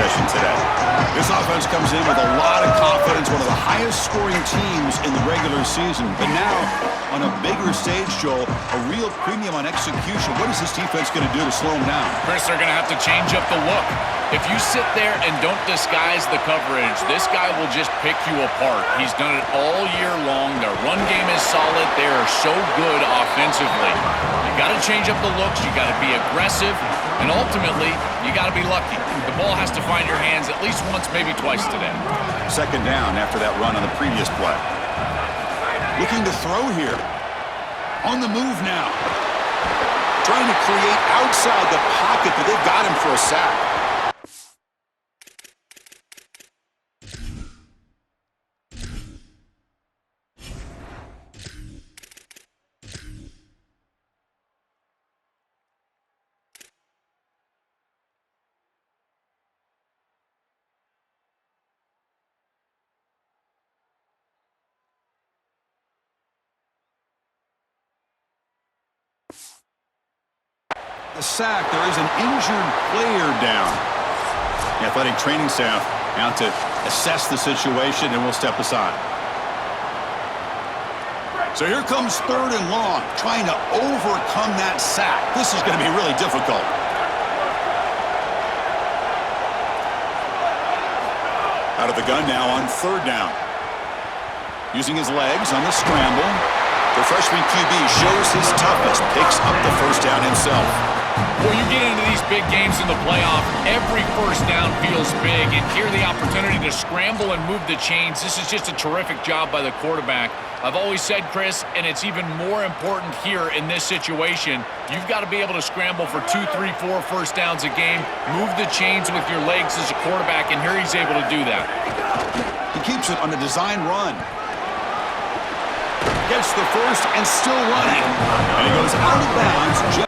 possession today. This offense comes in with a lot of confidence, one of the highest-scoring teams in the regular season. But now, on a bigger stage, Joel, a real premium on execution. What is this defense going to do to slow them down? Chris, they're going to have to change up the look. If you sit there and don't disguise the coverage, this guy will just pick you apart. He's done it all year long. Their run game is solid. They are so good offensively. You got to change up the looks. You got to be aggressive. And ultimately, you got to be lucky. The ball has to find your hands at least once, maybe twice today. Second down after that run on the previous play. Looking to throw here. On the move now. Trying to create outside the pocket, but they've got him for a sack. The sack, there is an injured player down. The athletic training staff out to assess the situation, and we'll step aside. So here comes third and long, trying to overcome that sack. This is going to be really difficult. Out of the gun now on third down. Using his legs on the scramble. The freshman QB shows his toughness, picks up the first down himself. Well, you get into these big games in the playoff, every first down feels big, and here the opportunity to scramble and move the chains. This is just a terrific job by the quarterback. I've always said, Chris, and it's even more important here in this situation, you've got to be able to scramble for 2, 3, 4 first downs a game, move the chains with your legs as a quarterback, and here he's able to do that. He keeps it on a design run. Gets the first and still running. And he goes out of bounds.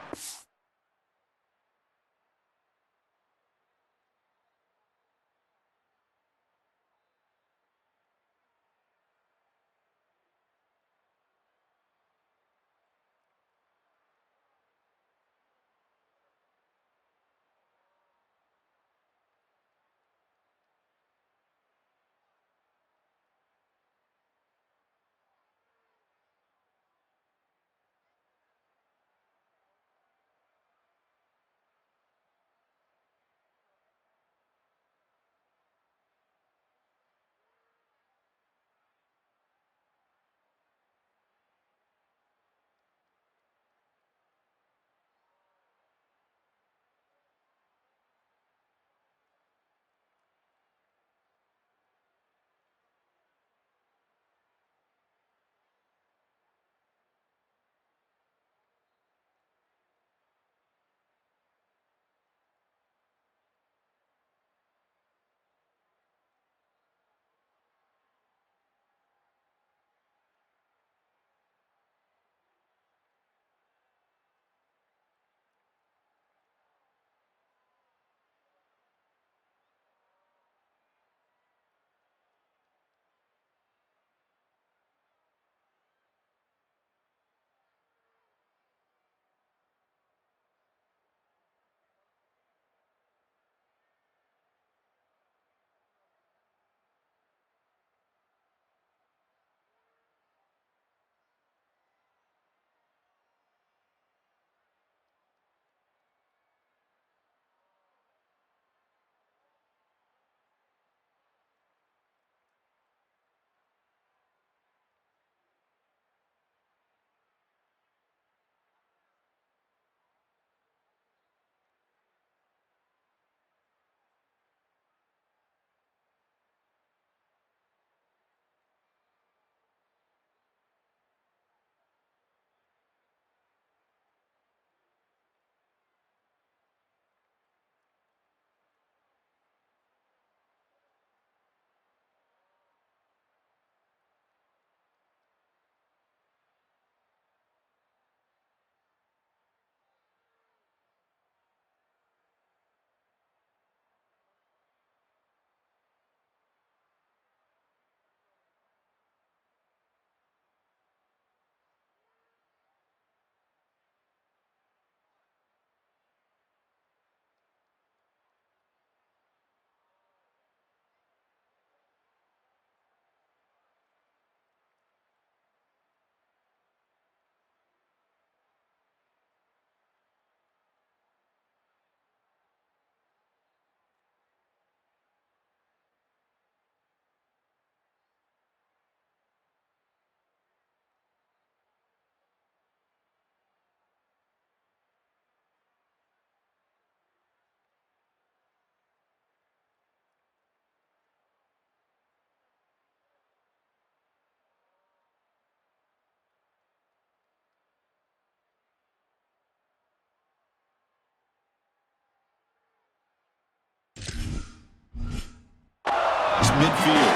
midfield.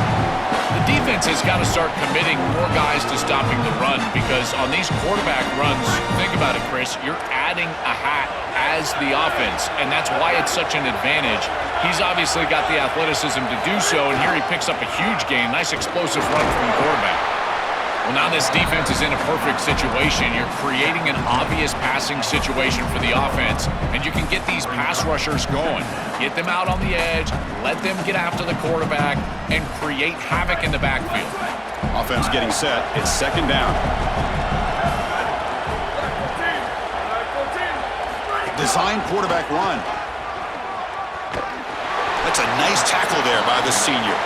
The defense has got to start committing more guys to stopping the run because on these quarterback runs, think about it, Chris, you're adding a hat as the offense, and that's why it's such an advantage. He's obviously got the athleticism to do so, and here he picks up a huge gain. Nice explosive run from the quarterback. Well, now this defense is in a perfect situation. You're creating an obvious passing situation for the offense, and you can get these pass rushers going. Get them out on the edge, let them get after the quarterback, and create havoc in the backfield. Offense getting set. It's second down. Design quarterback run. That's a nice tackle there by the senior.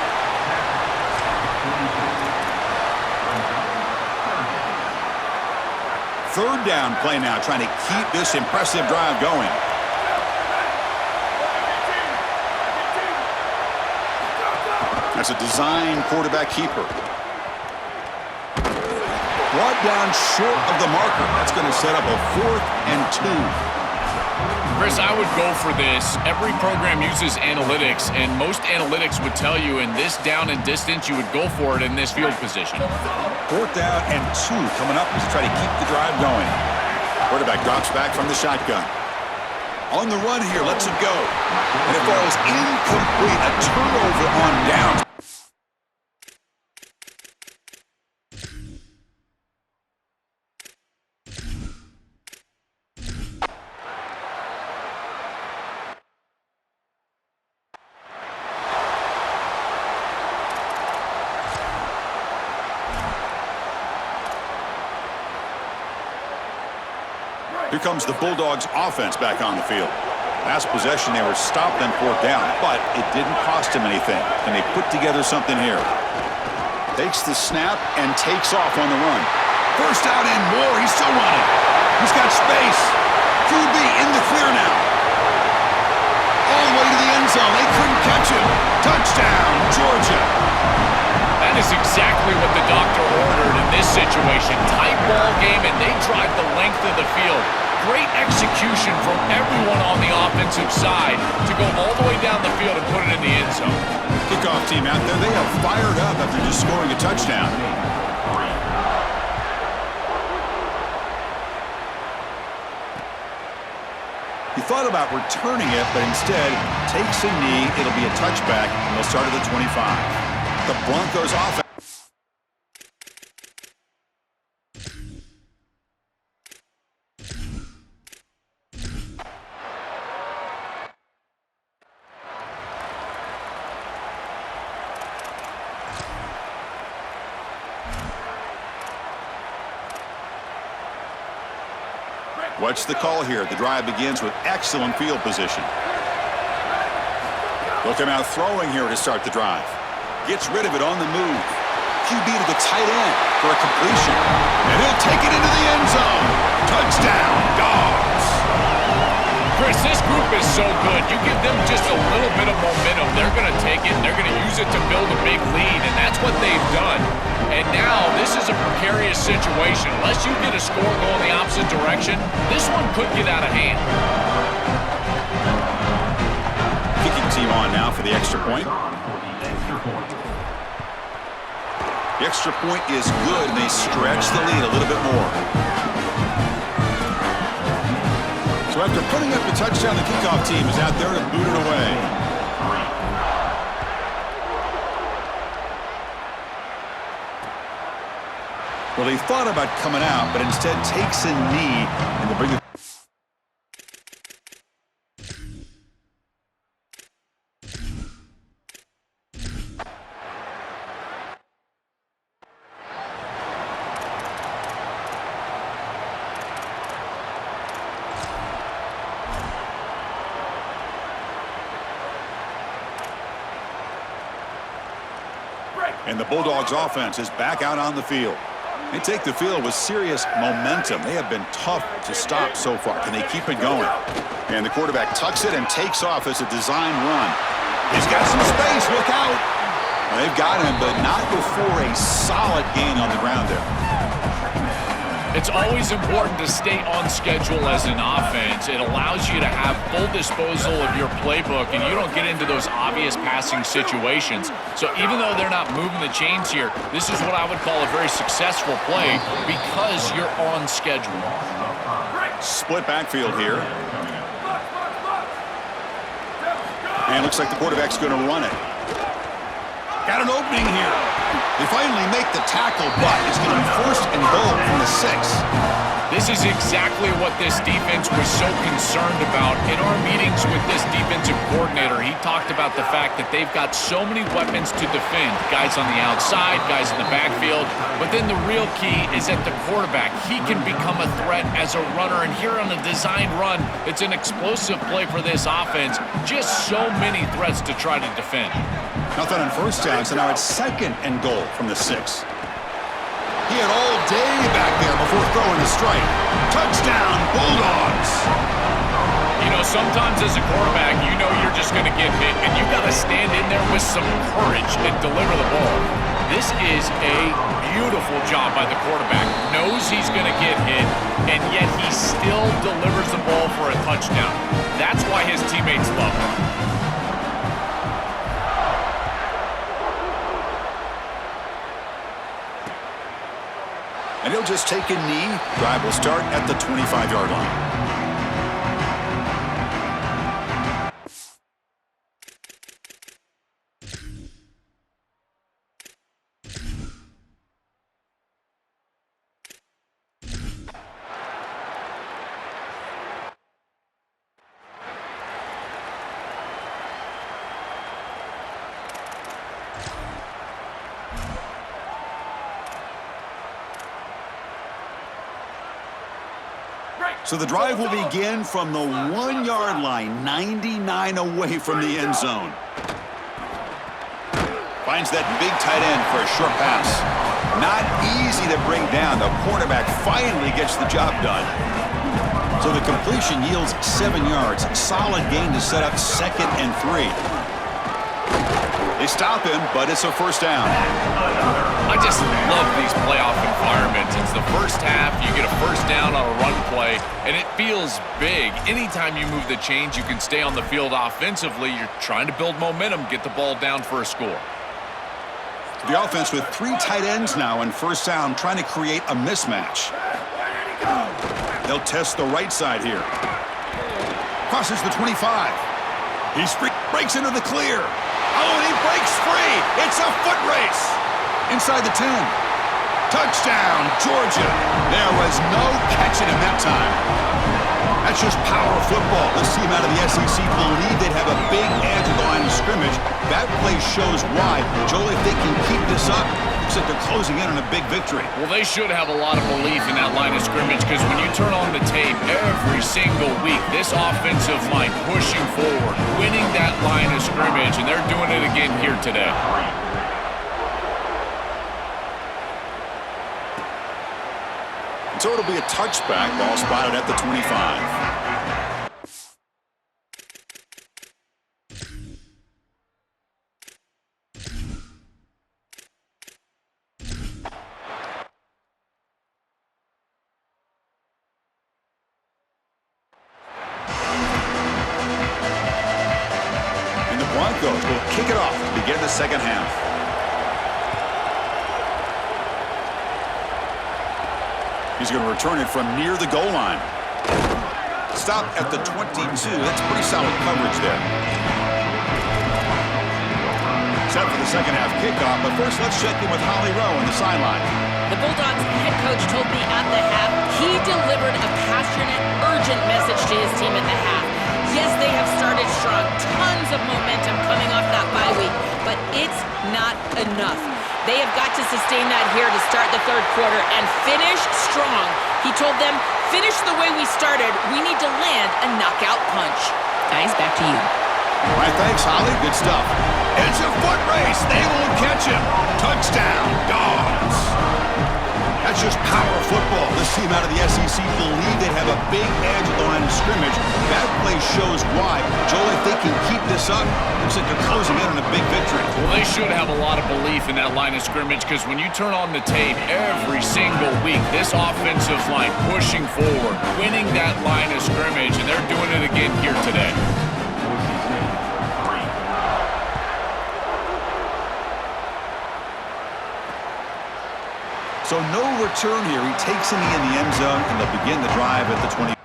Third down play now, trying to keep this impressive drive going. That's a design quarterback keeper. Brought down short of the marker. That's going to set up a 4th and 2. Chris, I would go for this. Every program uses analytics, and most analytics would tell you in this down and distance, you would go for it in this field position. 4th down and 2 coming up as try to keep the drive going. Quarterback drops back from the shotgun. On the run here, lets it go. And it falls incomplete. A turnover on down. Here comes the Bulldogs offense back on the field. Last possession, they were stopped on 4th down, but it didn't cost him anything. Can they put together something here? Takes the snap and takes off on the run. First out and more. He's still running. He's got space. QB in the clear now. All the way to the end zone. They couldn't catch him. Touchdown, Georgia. That is exactly what the doctor ordered in this situation. Tight ball game, and they drive the length of the field. Great execution from everyone on the offensive side to go all the way down the field and put it in the end zone. Kickoff team out there, they are fired up after just scoring a touchdown. He thought about returning it, but instead takes a knee. It'll be a touchback, and they'll start at the 25. The Broncos offense. What's the call here? The drive begins with excellent field position. Look him out throwing here to start the drive. Gets rid of it on the move. QB to the tight end for a completion. And he'll take it into the end zone. Touchdown, Dogs. Chris, this group is so good. You give them just a little bit of momentum, they're going to take it, and they're going to use it to build a big lead, and that's what they've done. And now this is a precarious situation. Unless you get a score going the opposite direction, this one could get out of hand. Kicking team on now for the extra point. The extra point is good, and they stretch the lead a little bit more. So after putting up the touchdown, the kickoff team is out there to boot it away. Well, he thought about coming out, but instead takes a knee and to bring it. And the Bulldogs offense is back out on the field. They take the field with serious momentum. They have been tough to stop so far. Can they keep it going? And the quarterback tucks it and takes off as a design run. He's got some space. Look out. They've got him, but not before a solid gain on the ground there. It's always important to stay on schedule as an offense. It allows you to have full disposal of your playbook, and you don't get into those obvious passing situations. So even though they're not moving the chains here, this is what I would call a very successful play because you're on schedule. Split backfield here. And looks like the quarterback's going to run it. Got an opening here. They finally make the tackle, but it's going to be first and goal from the 6. This is exactly what this defense was so concerned about. In our meetings with this defensive coordinator, he talked about the fact that they've got so many weapons to defend. Guys on the outside, guys in the backfield. But then the real key is at the quarterback. He can become a threat as a runner. And here on a designed run, it's an explosive play for this offense. Just so many threats to try to defend. Nothing on first down, so now it's second and goal from the 6. He had all day back there before throwing the strike. Touchdown, Bulldogs! You know, sometimes as a quarterback, you know you're just going to get hit, and you've got to stand in there with some courage and deliver the ball. This is a beautiful job by the quarterback. Knows he's going to get hit, and yet he still delivers the ball for a touchdown. That's why his teammates love him. And he'll just take a knee. Drive will start at the 25-yard line. So the drive will begin from the 1-yard line, 99 away from the end zone. Finds that big tight end for a short pass. Not easy to bring down. The quarterback finally gets the job done. So the completion yields 7 yards. Solid gain to set up 2nd and 3. They stop him, but it's a first down. I just love these playoff environments. It's the first half, you get a first down on a run play, and it feels big. Anytime you move the chains, you can stay on the field offensively. You're trying to build momentum, get the ball down for a score. The offense with 3 tight ends now in first down, trying to create a mismatch. They'll test the right side here. Crosses the 25. He breaks into the clear. Oh, and he breaks free. It's a foot race. Inside the 10. Touchdown, Georgia. There was no catching him that time. That's just power football. This team out of the SEC believe they'd have a big edge at the line of scrimmage. That play shows why. Joel, if they can keep this up, looks like they're closing in on a big victory. Well, they should have a lot of belief in that line of scrimmage because when you turn on the tape every single week, this offensive line pushing forward, winning that line of scrimmage, and they're doing it again here today. So it'll be a touchback, ball spotted at the 25. And the Broncos will kick it off to begin the second half. He's going to return it from near the goal line. Stop at the 22. That's pretty solid coverage there. Set for the second half kickoff, but first let's check in with Holly Rowe on the sideline. The Bulldogs head coach told me at the half he delivered a passionate, urgent message to his team at the half. Yes, they have started strong, tons of momentum coming off that bye week, but it's not enough. They have got to sustain that here to start the third quarter and finish strong. He told them, finish the way we started. We need to land a knockout punch. Guys, back to you. All right, thanks, Holly. Good stuff. It's a foot race. They won't catch him. Touchdown, Dogs. That's just power football. This team out of the SEC believe they have a big edge at the line of scrimmage. That play shows why. Joel, if they can keep this up, looks like they're closing in on a big victory. Well, they should have a lot of belief in that line of scrimmage because when you turn on the tape every single week, this offensive line pushing forward, winning that line of scrimmage, and they're doing it again here today. So no return here. He takes him in the end zone, and they'll begin the drive at the 20.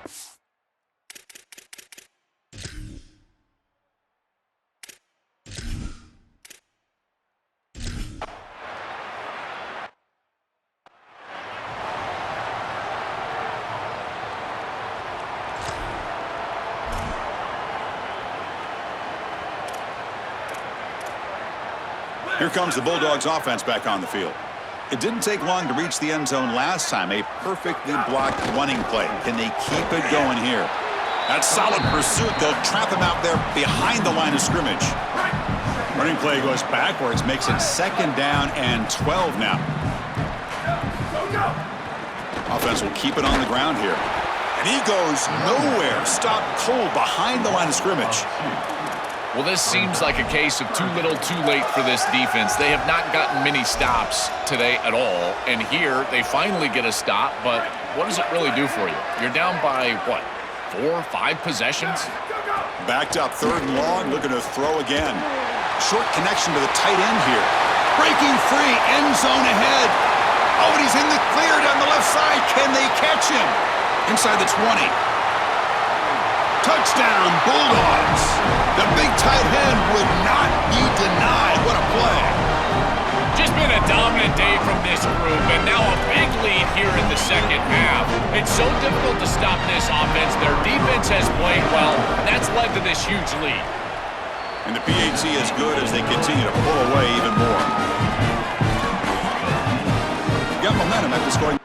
Here comes the Bulldogs offense back on the field. It didn't take long to reach the end zone last time. A perfectly blocked running play. Can they keep it going here? That's solid pursuit. They'll trap him out there behind the line of scrimmage. Running play goes backwards, makes it 2nd down and 12 now. Offense will keep it on the ground here. And he goes nowhere. Stopped cold behind the line of scrimmage. Well, this seems like a case of too little, too late for this defense. They have not gotten many stops today at all, and here they finally get a stop, but what does it really do for you? You're down by, what, 4 or 5 possessions? Backed up 3rd and long, looking to throw again. Short connection to the tight end here. Breaking free, end zone ahead. Oh, and he's in the clear down the left side. Can they catch him? Inside the 20. Touchdown, Bulldogs. The big tight end would not be denied. What a play. Just been a dominant day from this group, and now a big lead here in the second half. It's so difficult to stop this offense. Their defense has played well, and that's led to this huge lead. And the PAT is good as they continue to pull away even more. Got momentum after scoring.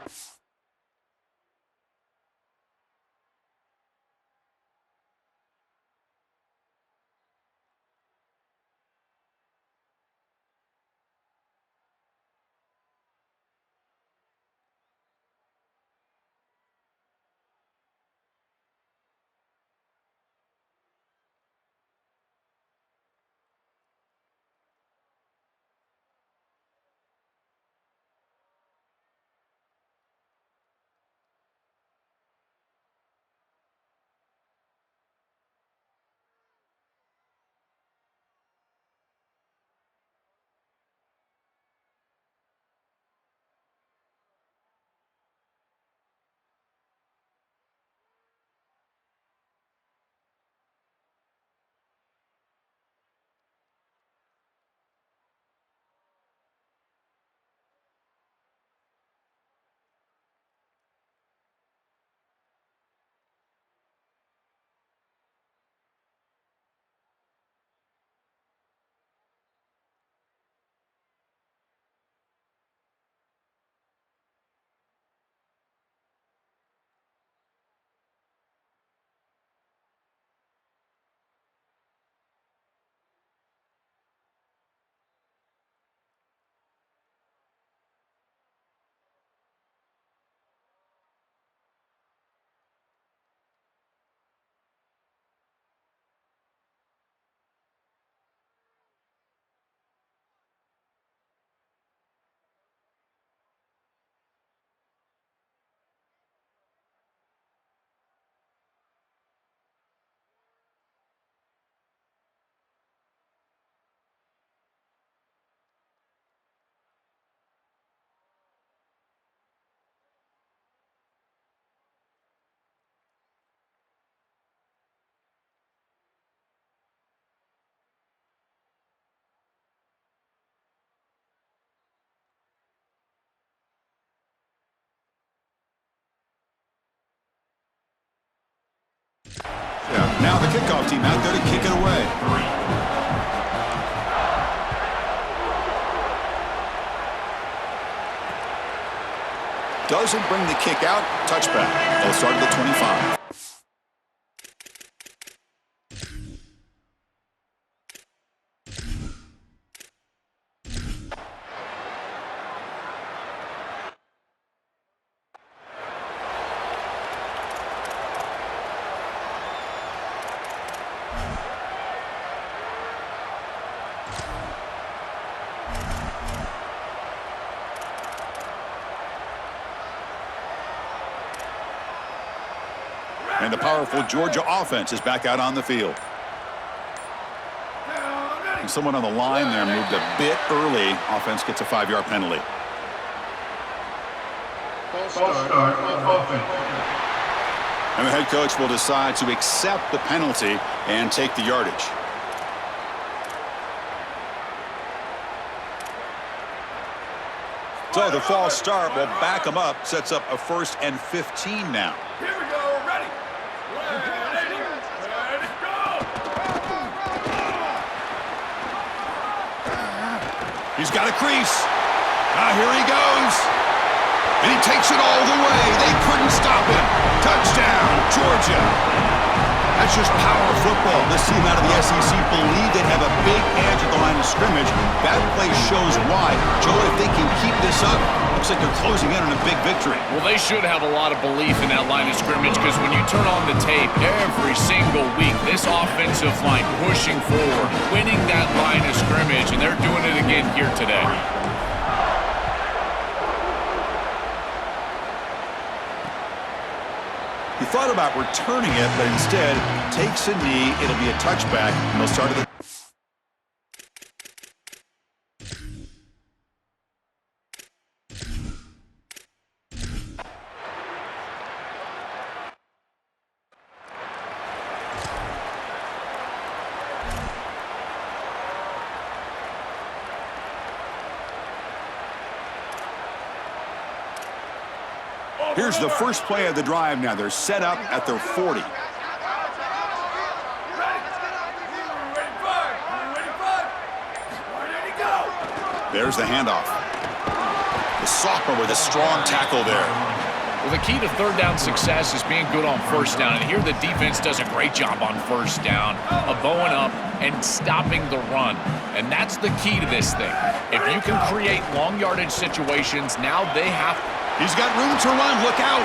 Now the kickoff team out there to kick it away. Doesn't bring the kick out. Touchback. They'll start at the 25. And the powerful Georgia offense is back out on the field. And someone on the line there moved a bit early. Offense gets a 5-yard penalty. And the head coach will decide to accept the penalty and take the yardage. So the false start will back them up, sets up a 1st and 15 now. Here we go, ready. Ready go. He's got a crease. Here he goes. And he takes it all the way. They couldn't stop him. Touchdown, Georgia. That's just power football. This team out of the SEC believe they have a big edge at the line of scrimmage. That play shows why. Joe, if they can keep this up, looks like they're closing in on a big victory. Well, they should have a lot of belief in that line of scrimmage because when you turn on the tape every single week, this offensive line pushing forward, winning that line of scrimmage, and they're doing it again here today. He thought about returning it, but instead takes a knee. It'll be a touchback, and they'll start at the... Here's the first play of the drive now. They're set up at their 40. There's the handoff. The sophomore with a strong tackle there. Well, the key to third down success is being good on first down. And here the defense does a great job on first down of bowing up and stopping the run. And that's the key to this thing. If you can create long yardage situations, now they have... He's got room to run. Look out.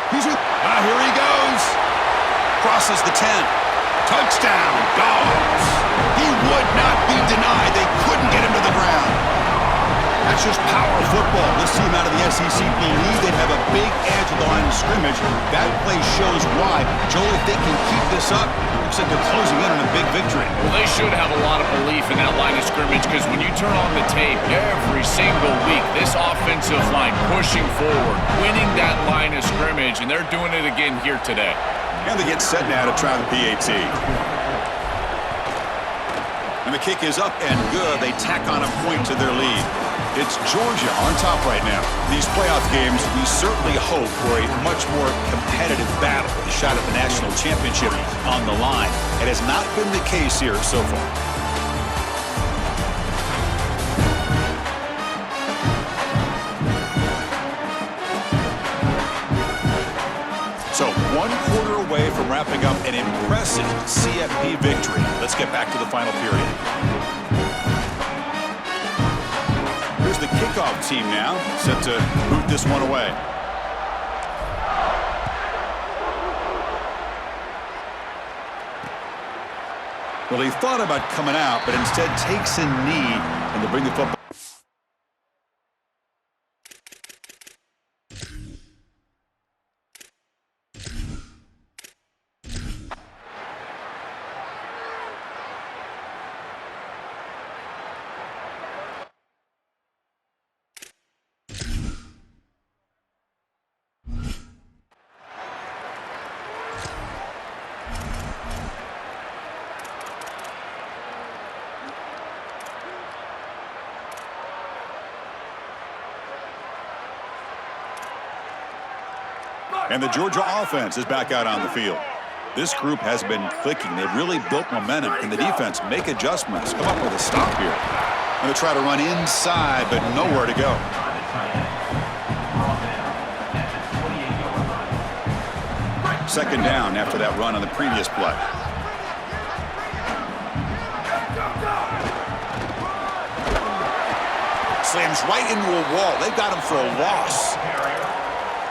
Here he goes. Crosses the 10. Touchdown, Dogs. He would not be denied. They couldn't get him to the ground. That's just power football. This team out of the SEC believe they have a big edge at the line of scrimmage. That play shows why. Joel, if they can keep this up, looks like they're closing in on a big victory. Well, they should have a lot of belief in that line of scrimmage because when you turn on the tape every single week, this offensive line pushing forward, winning that line of scrimmage, and they're doing it again here today. And they get set now to try the PAT. And the kick is up and good. They tack on a point to their lead. It's Georgia on top right now. These playoff games, we certainly hope for a much more competitive battle, a shot at the national championship on the line. It has not been the case here so far. So 1 quarter away from wrapping up an impressive CFP victory. Let's get back to the final period. Here's the kickoff team now, set to boot this one away. Well, he thought about coming out, but instead takes a knee, and they'll bring the football. And the Georgia offense is back out on the field. This group has been clicking. They've really built momentum. Can the defense make adjustments? Come up with a stop here. And they try to run inside, but nowhere to go. Second down after that run on the previous play. Slams right into a wall. They've got him for a loss.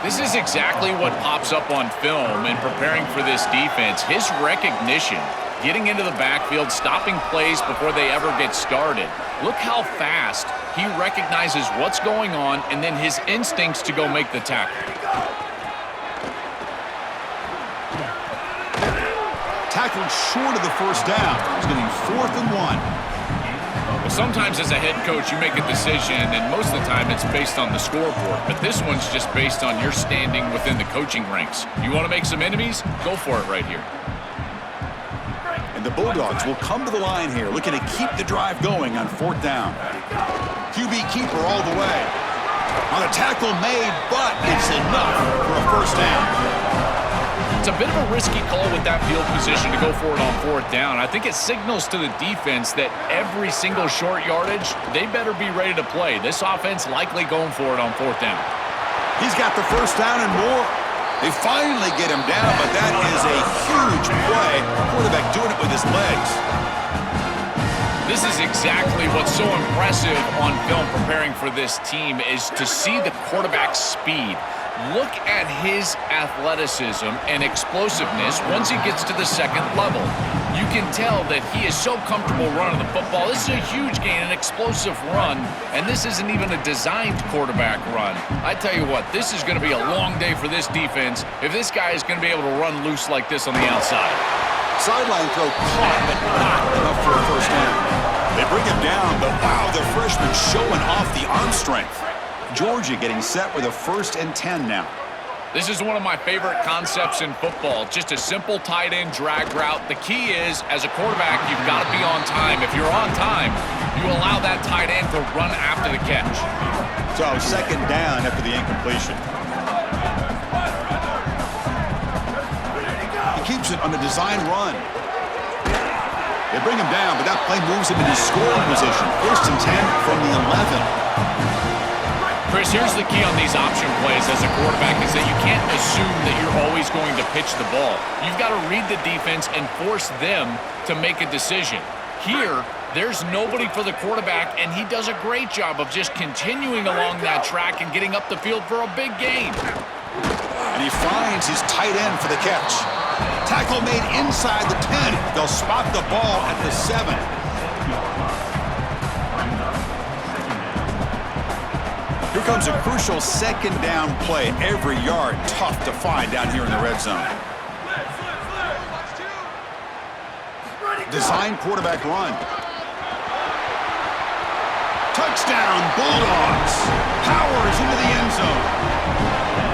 This is exactly what pops up on film in preparing for this defense. His recognition, getting into the backfield, stopping plays before they ever get started. Look how fast he recognizes what's going on and then his instincts to go make the tackle. Tackled short of the first down. He's getting 4th and 1. Well, sometimes as a head coach, you make a decision, and most of the time it's based on the scoreboard. But this one's just based on your standing within the coaching ranks. You want to make some enemies? Go for it right here. And the Bulldogs will come to the line here, looking to keep the drive going on 4th down. QB keeper all the way. On a tackle made, but it's enough for a first down. It's a bit of a risky call with that field position to go for it on 4th down. I think it signals to the defense that every single short yardage, they better be ready to play. This offense likely going for it on 4th down. He's got the first down and more. They finally get him down, but that is a huge play. Quarterback doing it with his legs. This is exactly what's so impressive on film preparing for this team is to see the quarterback's speed. Look at his athleticism and explosiveness once he gets to the second level. You can tell that he is so comfortable running the football. This is a huge gain, an explosive run, and this isn't even a designed quarterback run. I tell you what, this is going to be a long day for this defense if this guy is going to be able to run loose like this on the outside. Sideline throw caught, but not enough for a first down. They bring him down, but wow, the freshman showing off the arm strength. Georgia getting set with a 1st and 10 now. This is one of my favorite concepts in football. Just a simple tight end drag route. The key is, as a quarterback, you've got to be on time. If you're on time, you allow that tight end to run after the catch. So 2nd down after the incompletion. He keeps it on a design run. They bring him down, but that play moves him into scoring position. 1st and 10 from the 11. Chris, here's the key on these option plays as a quarterback is that you can't assume that you're always going to pitch the ball. You've got to read the defense and force them to make a decision. Here, there's nobody for the quarterback, and he does a great job of just continuing along that track and getting up the field for a big gain. And he finds his tight end for the catch. Tackle made inside the 10. They'll spot the ball at the 7. Here comes a crucial 2nd down play. Every yard tough to find down here in the red zone. Design quarterback run. Touchdown, Bulldogs. Powers into the end zone.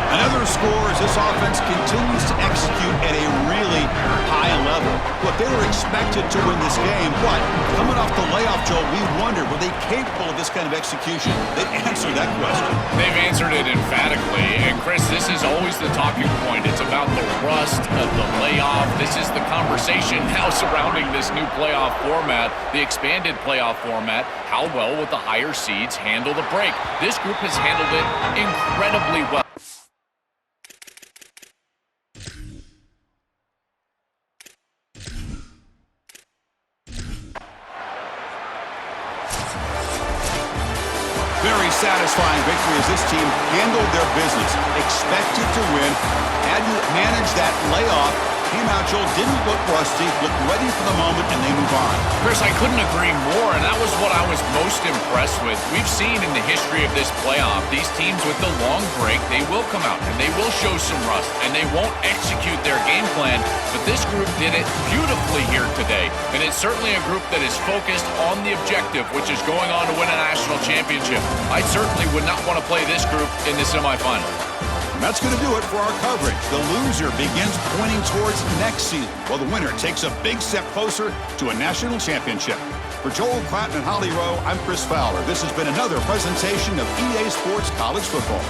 Another score as this offense continues to execute at a really high level. Look, they were expected to win this game, but coming off the layoff, Joe, we wondered, were they capable of this kind of execution? They answered that question. They've answered it emphatically. And, Chris, this is always the talking point. It's about the rust of the layoff. This is the conversation now surrounding this new playoff format, the expanded playoff format. How well will the higher seeds handle the break? This group has handled it incredibly well. Very satisfying victory as this team handled their business. Expected to win. Had to manage that layoff. Came out, Joel, didn't look rusty, looked ready for the moment, and they move on. Chris, I couldn't agree more, and that was what I was most impressed with. We've seen in the history of this playoff, these teams with the long break, they will come out, and they will show some rust, and they won't execute their game plan, but this group did it beautifully here today, and it's certainly a group that is focused on the objective, which is going on to win a national championship. I certainly would not want to play this group in the semifinal. And that's going to do it for our coverage. The loser begins pointing towards next season, while the winner takes a big step closer to a national championship. For Joel Klatten and Holly Rowe, I'm Chris Fowler. This has been another presentation of EA Sports College Football.